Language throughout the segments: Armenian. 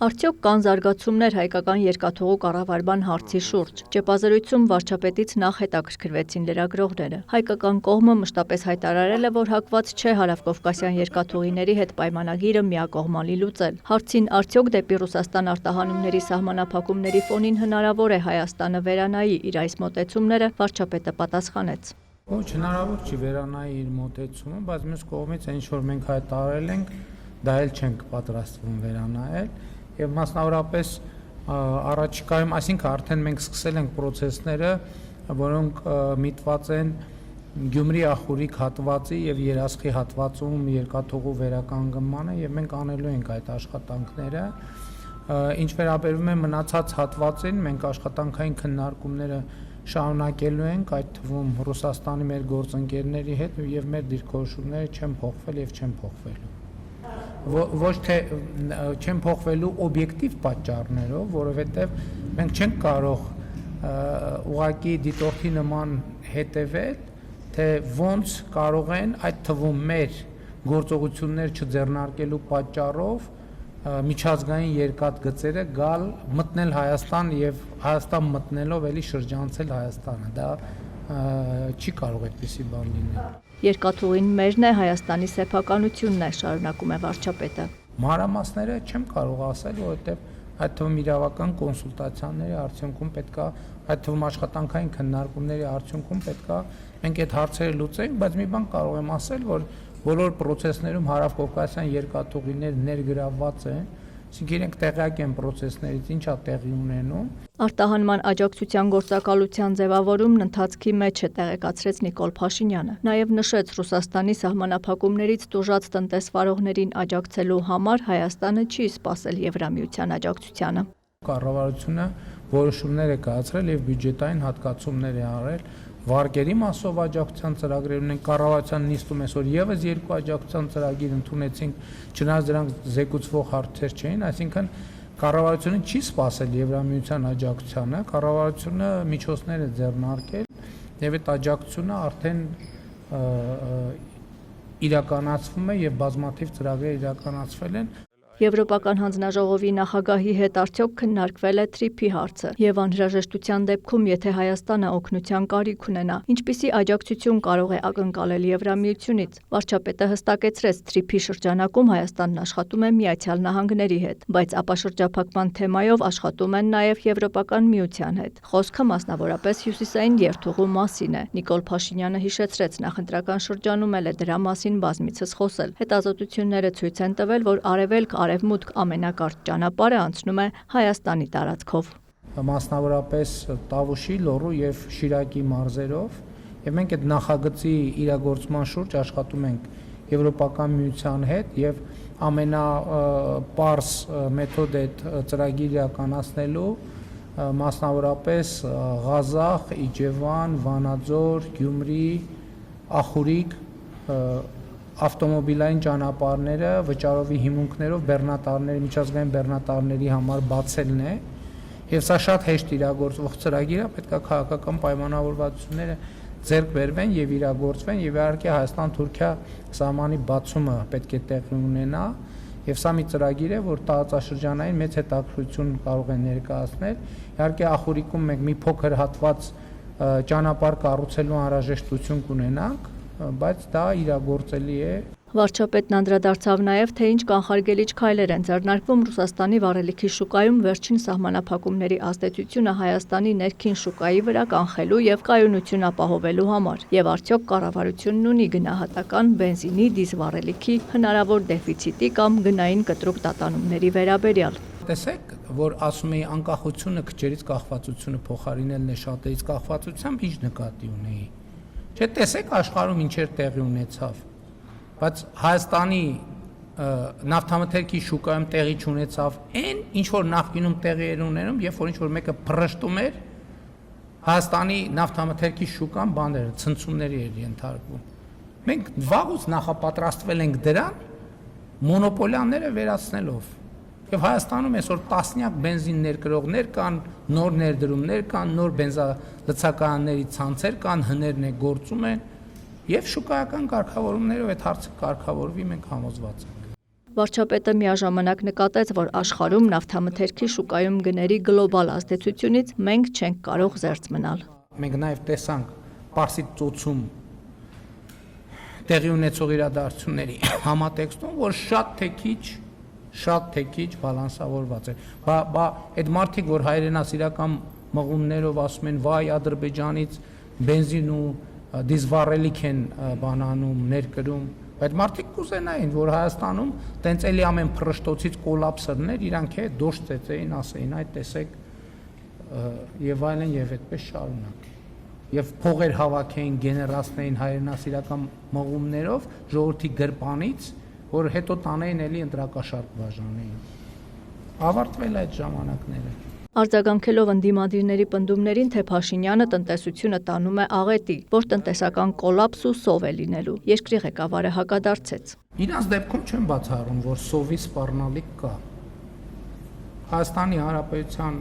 Արդյոք կան զարգացումներ հայկական երկաթուղու կառավարման հարցի շուրջ։ Ճեպազրույցում վարչապետից նախ հետաքրքրվեցին լրագրողները։ Հայկական կողմը մշտապես հայտարարել է, որ հակված չէ հարավկովկասյան երկաթուղիների հետ պայմանագիրը միակողմանի լուծել։ Հարցին արդյոք դեպի Ռուսաստան արտահանումների սահմանափակումների ֆոնին հնարավոր է Հայաստանը վերանայի իր այս մոտեցումները, վարչապետը պատասխանեց. Ոչ, հնարավոր չի վերանայի իր մոտեցումը, բայց մյուս կողմից այն ինչ որ մենք հայտարարել ենք, դա էլ չենք պատրաստվում վերանայել։ Եվ մասնավորապես առաջիկայում, այսինքն արդեն մենք սկսել ենք process-ները, որոնք միտված են Գյումրի Ախուրիկ հատվածի եւ Երասխի հատվածում երկաթուղու վերականգնմանը եւ մենք անելու ենք այդ աշխատանքները։ Ինչ վերաբերում է մնացած հատվածին, մենք աշխատանքային քննարկումները շարունակելու ենք, այդ թվում Ռուսաստանի մեր գործընկերների հետ եւ մեր դիրքորոշումները չեն փոխվել եւ չեն փոխվելու։ Ոչ թե չեն փոխվելու օբյեկտիվ պատճառներով, որովհետև մենք չենք կարող ուղղակի դիտորդի նման հետևել, թե ոնց կարող են այդ թվում մեր գործողություններ չձեռնարկելու պատճառով միջազգային երկաթգծերը գալ մտնել Հայաստան եւ Հայաստան մտնելով էլի շրջանցել Հայաստանը։ Դա չի կարող այդպիսի բան լինել։ Երկաթուղին մերն է, Հայաստանի սեփականությունն է, շարունակում է վարչապետը։ Մանրամասները չեմ կարող ասել, որովհետև այդ թվում իրավական կոնսուլտացիաների արդյունքում պետքա, այդ թվում աշխատանքային քննարկումների արդյունքում պետքա մենք այդ հարցերը լուծենք, բայց մի բան կարող եմ ասել, որ բոլոր process-ներում հարավկովկասյան երկաթուղիներ ներգրավված են, այսինքն իրենք տեղյակ են process-ներից, ինչա տեղի ունենում։ Արտահանման աջակցության գործակալության ձևավորումն ընթացքի մեջ է, տեղեկացրեց Նիկոլ Փաշինյանը։ Նաև նշեց, Ռուսաստանի սահմանափակումներից տուժած տնտեսվարողներին աջակցելու համար Հայաստանը չի սպասել Եվրամիության աջակցությանը։ Կառավարությունը որոշումներ է կայացրել եւ բյուջետային հատկացումներ է արել վարկերի մասով աջակցության ծրագրեր ունենք, կառավարության նիստում այսօր եւս երկու աջակցության ծրագիր ընդունեցինք, չնայած դրանք զեկուցվող հարցեր չէին, այսինքն կառավարությունը չի սպասել Եվրամիության աջակցությանը, կառավարությունը միջոցներ է ձեռնարկել եւ այդ աջակցությունը արդեն իրականացվում է եւ բազմաթիվ ծրագրեր իրականացվել են։ Եվրոպական հանձնաժողովի նախագահի հետ արդյոք քննարկվել է թրիփի հարցը եւ անհրաժեշտության դեպքում, եթե Հայաստանը օգնության կարիք ունենա, ինչպիսի աջակցություն կարող է ակնկալել Եվրամիությունից։ Վարչապետը հստակեցրեց, թրիփի շրջանակում Հայաստանն աշխատում է Միացյալ Նահանգների հետ, բայց ապաշրջափակման թեմայով աշխատում են նաեւ Եվրոպական միության հետ։ Խոսքը մասնավորապես հյուսիսային երթուղու մասին է։ Նիկոլ Փաշինյանը հիշեցրեց, նախընտրական շրջանում էլ է դրա մասին բազմիցս խոսել։ Հետազոտությունները ցույց են տվել, որ արևելք Արևմուտք ամենակարճ ճանապարհը անցնում է Հայաստանի տարածքով։ Մասնավորապես Տավուշի, Լոռու եւ Շիրակի մարզերով, եւ մենք այդ նախագծի իրագործման շուրջ աշխատում ենք Եվրոպական միության հետ եւ ամենապարզ մեթոդ է ծրագիր իրականացնելու, մասնավորապես Ղազախ, Իջևան, Վանաձոր, Գյումրի, Ախուրիկ ավտոմոբիլային ճանապարհները վճարովի հիմունքներով բեռնատարների, միջազգային բեռնատարների համար բացելն է եւ սա շատ հեշտ իրագործվող ծրագիր է, պետք է քաղաքական պայմանավորվածությունները ձեռք բերվեն եւ իրագործվեն եւ իհարկե Հայաստան-Թուրքիա սահմանի բացումը պետք է տեղի ունենա եւ սա մի ծրագիր է, որ տարածաշրջանային մեծ հետաքրքրություն կարող է ներկայացնել։ Իհարկե Ախուրիկում մենք մի փոքր հատված ճանապարհ կառուցելու անհրաժեշտություն կունենանք, բայց դա իրագործելի է։ Վարչապետն անդրադարձավ նաև, թե ինչ կանխարգելիչ քայլեր են ձեռնարկվում Ռուսաստանի վառելիքի շուկայում վերջին սահմանափակումների ազդեցությունը Հայաստանի ներքին շուկայի վրա կանխելու եւ կայունություն ապահովելու համար, եւ արդյոք կառավարությունն ունի գնահատական բենզինի, դիզվառելիքի հնարավոր դեֆիցիտի կամ գնային կտրուկ տատանումների վերաբերյալ։ Տեսեք, որ ասում էի անկախությունը քչերից կախվածությունը փոխարինելն է շատերից կախվածությամբ, ինչ նկատի ունեի։ Չէ, տեսեք աշխարհում ինչեր տեղի ունեցավ, բայց Հայաստանի նավթամթերքի շուկայում տեղի չունեցավ այն, ինչ որ նախկինում տեղի էր ունենում, երբ որ ինչ որ մեկը փռշտում էր, Հայաստանի նավթամթերքի շուկան բաներ, ցնցումների էր ենթարկվում։ Մենք վաղուց նախապատրաստվել ենք դրան մոնոպոլիաները վերացնելով։ Եվ Հայաստանում այսօր տասնյակ բենզին ներկրողներ կան, նոր ներդրումներ կան, նոր բենզալցակայանների ցանցեր կան, հներն է գործում են եւ շուկայական կարգավորումներով այդ հարցը կարգավորվի, մենք համոզված ենք։ Վարչապետը միաժամանակ նկատեց, որ աշխարհում նավթամթերքի շուկայում գների գլոբալ ազդեցությունից մենք չենք կարող զերծ մնալ։ Մենք նաև տեսանք Պարսից ծոցում տեղի ունեցող իրադարձությունների համատեքստում, որ շատ թե քիչ բալանսավորված է։ Այդ մարդիկ, որ հայրենասիրական մղումներով ասում են, վայ Ադրբեջանից բենզին ու դիզվառելիք են բանանում, ներկրում, այդ մարդիկ կուզենային, որ Հայաստանում տենց էլի ամեն փռշտոցից կոլապսերներ, իրանք է դոշ ծեծեին, ասեին, այդ տեսեք եւ այլն եւ այդպես շարունակ։ Եվ փողեր հավաքեին, գեներացնեին հայրենասիրական մղումներով ժողովրդի գրպանից, որ հետո տանեին էլի ընտրակաշարք բաժանեին։ Ավարտվել այդ ժամանակները։ Արձագանքելով ընդդիմադիրների պնդումներին, թե Փաշինյանը տնտեսությունը տանում է աղետի, որ տնտեսական կոլապս ու սով է լինելու, երկրի ղեկավարը հակադարձեց։ Իրանց դեպքում չեմ բացառում, որ սովի սպառնալիք կա։ Հայաստանի Հանրապետության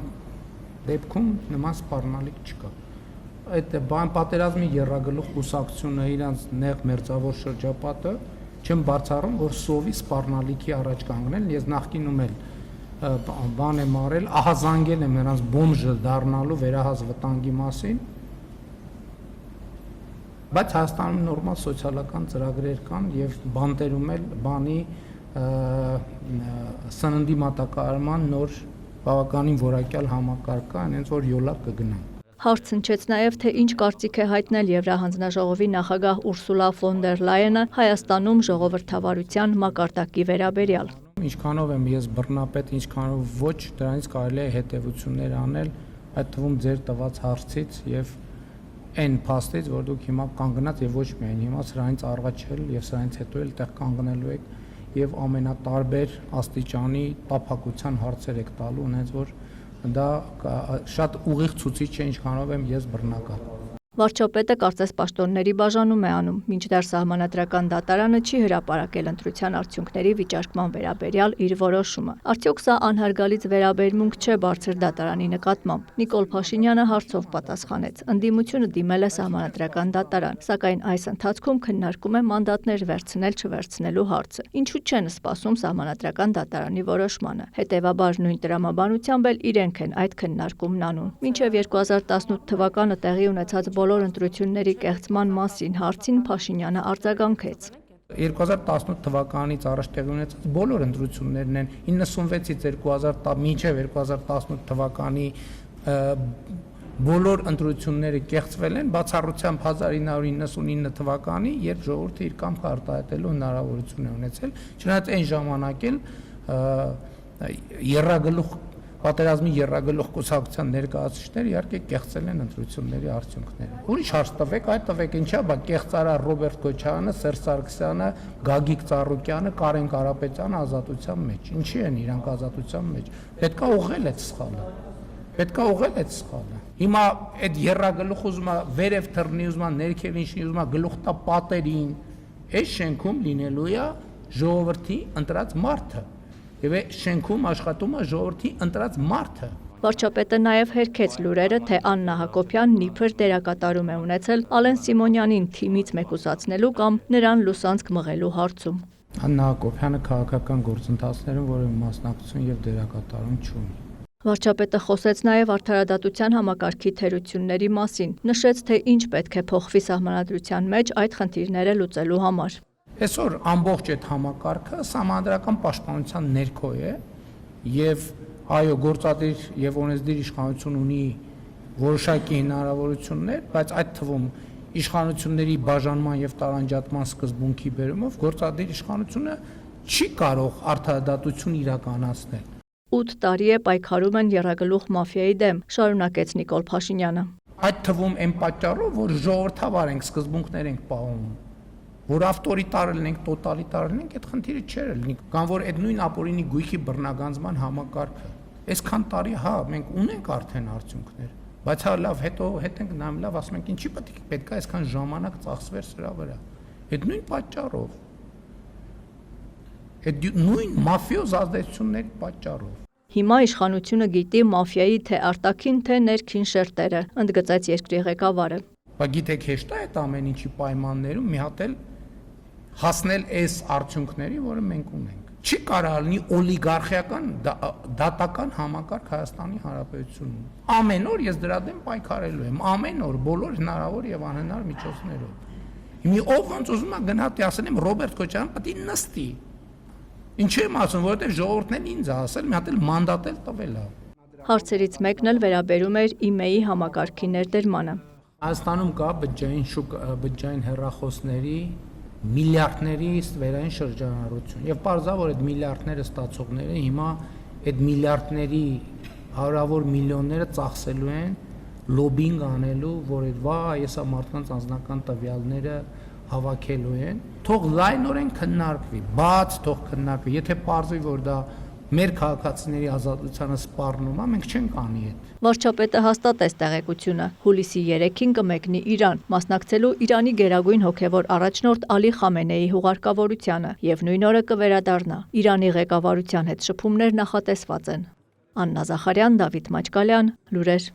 դեպքում նման սպառնալիք չկա։ Այդ պատերազմի եռագլուխ կուսակցությունը իրանց նեղ մերձավոր շրջապատը չեմ բացառում, որ սովի սպառնալիքի առաջ կանգնել, ես նախկինում էլ բան եմ արել, ահազանգել եմ նրանց բոմժը դառնալու վերահաս վտանգի մասին, բայց Հայաստանում նորմալ սոցիալական ծրագրեր կան եւ բանտերում էլ բանի սննդի մատակարարման նոր բավականին որակյալ համակարգ կա, այնց որ յոլա կգնա։ Հարց հնչեց նաև, թե ինչ կարծիք է հայտնել Եվրահանձնաժողովի նախագահ Ուրսուլա ֆոն դեր Լայենը Հայաստանում ժողովրդավարության մակարդակի վերաբերյալ։ Ինչքանով եմ ես բռնապետ, ինչքանով ոչ, դրանից կարելի է հետևություններ անել, այդ թվում ձեր տված հարցից եւ այն փաստից, որ դուք հիմա կանգնած եւ ոչ միայն հիմա սրանից առաջ էլ եւ սրանից հետո էլ տեղ կանգնելու եք եւ ամենատարբեր աստիճանի տափակության հարցեր եք տալու, ունենց որ դա շատ ուղիղ ցուցիչ է, ինչքանով եմ ես բռնակալ։ Վարչապետը կարծես պաշտոնների բաժանում է անում, մինչդեռ Սահմանադրական դատարանը չի հրապարակել ընտրության արդյունքների վիճարկման վերաբերյալ իր որոշումը։ Արդյոք սա անհարգալից վերաբերմունք չէ բարձր դատարանի նկատմամբ։ Նիկոլ Փաշինյանը հարցով պատասխանեց. ընդդիմությունը դիմել է Սահմանադրական դատարան, սակայն այս ընթացքում քննարկում է մանդատներ վերցնել-չվերցնելու հարցը։ Ինչու չեն սպասում Սահմանադրական դատարանի որոշմանը։ Հետևաբար նույն տրամաբանությամբ էլ իրենք են այդ քննարկումն անում։ Մինչև 2018 թվականը տեղի ունեցած բոլոր ընտրությունների կեղծման մասին հարցին Փաշինյանը արձագանքեց։ 2018 թվականից առաջ տեղի ունեցած բոլոր ընտրություններն են 96-ից 2010 մինչև 2018 թվականի բոլոր ընտրությունները կեղծվել են բացառությամբ 1999 թվականի, երբ ժողովուրդը իր կամքը արտահայտելու հնարավորություն է ունեցել, չնայած այն ժամանակ էլ եռագլուխ պատերազմի եռագլուխ կուսակցության ներկայացուցիչները իհարկե կեղծել են ընտրությունների արդյունքները։ Ուրիշ հարց տվեք, այդ տվեք ինչա, բա կեղծարա Ռոբերտ Քոչարյանը, Սերժ Սարգսյանը, Գագիկ Ծառուկյանը, Կարեն Կարապետյանը ազատության մեջ։ Ինչի են իրանք ազատության մեջ։ Պետքա ուղղել այդ սխալը։ Պետքա ուղղել այդ սխալը։ Հիմա այդ եռագլուխ ուզում է վերև թռնի, ուզում է ներքև ինչի, ուզում է գլուխ տա պատերին։ Այս շենքում լինելու է ժողովրդի ընտրած մարդը։ Եվ շենքում աշխատում է ժողովրդի ընտրած մարդը։ Վարչապետը նաև հերքեց լուրերը, թե Աննա Հակոբյանն իբր դերակատարում է ունեցել Ալեն Սիմոնյանին թիմից մեկուսացնելու կամ նրան լուսանցք մղելու հարցում։ Աննա Հակոբյանը քաղաքական գործընթացներում որևէ մասնակցություն եւ դերակատարում չունի։ Վարչապետը խոսեց նաև արդարադատության համակարգի թերությունների մասին, նշեց, թե ինչ պետք է փոխվի Սահմանադրության մեջ այդ խնդիրները լուծելու համար։ Այսօր ամբողջ այդ համակարգը Սահմանադրական պաշտպանության ներքո է եւ այո գործադիր եւ օրենսդիր իշխանություն ունի որոշակի հնարավորություններ, բայց այդ թվում իշխանությունների բաժանման եւ տարանջատման սկզբունքի բերումով գործադիր իշխանությունը չի կարող արդարադատություն իրականացնել։ 8 տարի է պայքարում են եռագլուխ մաֆիայի դեմ, շարունակեց Նիկոլ Փաշինյանը։ Այդ թվում այն պատճառով, որ ժողովրդավար ենք, սկզբունքներ ենք պահում, որ ավտորիտար ենք, տոտալիտար ենք, այդ խնդիրը չէր լինի, կամ որ այդ նույն ապօրինի գույքի բռնագանձման համակարգը։ Այսքան տարի, հա, մենք ունենք արդեն արդյունքներ, բայց հա լավ, հետո հետ ենք նայում, լավ, ասում ենք, ինչի պետք է այսքան ժամանակ ծախսվեր սրա վրա։ Այդ նույն պատճառով, այդ նույն մաֆիոզ ազդեցությունների պատճառով։ Հիմա իշխանությունը գիտի մաֆիայի թե արտաքին, թե ներքին շերտերը, ընդգծեց երկրի ղեկավարը։ Բայց գիտեք, հեշտ է այդ ամեն ինչի պայմաններում մի հատ էլ հասնել այս արդյունքների, որը մենք ունենք։ Չի կարող լինի օլիգարխիական դատական համակարգ Հայաստանի Հանրապետությունում։ Ամեն օր ես դրա դեմ պայքարելու եմ, ամեն օր բոլոր հնարավոր եւ անհնար միջոցներով։ Մի ով ոնց ուզում է գնա ասեմ Ռոբերտ Քոչարյան պետք է նստի։ Ինչ եմ ասում, որովհետեւ ժողովուրդն էլ ինձ է ասել, մի հատ էլ մանդատ էլ տվել է։ Հարցերից մեկն էլ վերաբերում էր ԻՄԵ-ի համակարգի ներդրմանը։ Հայաստանում կա բջջային հեռախոսների միլիարդների ստվերային շրջանառություն եւ պարզավ որ այդ միլիարդները ստացողները հիմա այդ միլիարդների հարյուրավոր միլիոնները ծախսելու են լոբինգ անելու որ այդ վա եսա մարդկանց անձնական տվյալները հավաքելու են թող լայնորեն քննարկվի բաց թող քննարկվի եթե պարզվի որ դա մեր քաղաքացիների ազատությանը սպառնում է մենք չենք անի այդ Վարչապետը հաստատեց տեղեկությունը հուլիսի 3-ին կմեկնի Իրան մասնակցելու Իրանի գերագույն հոգևոր առաջնորդ Ալի Խամենեի հուղարկավորությանը եւ նույն օրը կվերադառնա Իրանի ղեկավարության հետ շփումներ նախատեսված են Աննա Զախարյան Դավիթ Մաչկալյան լուրեր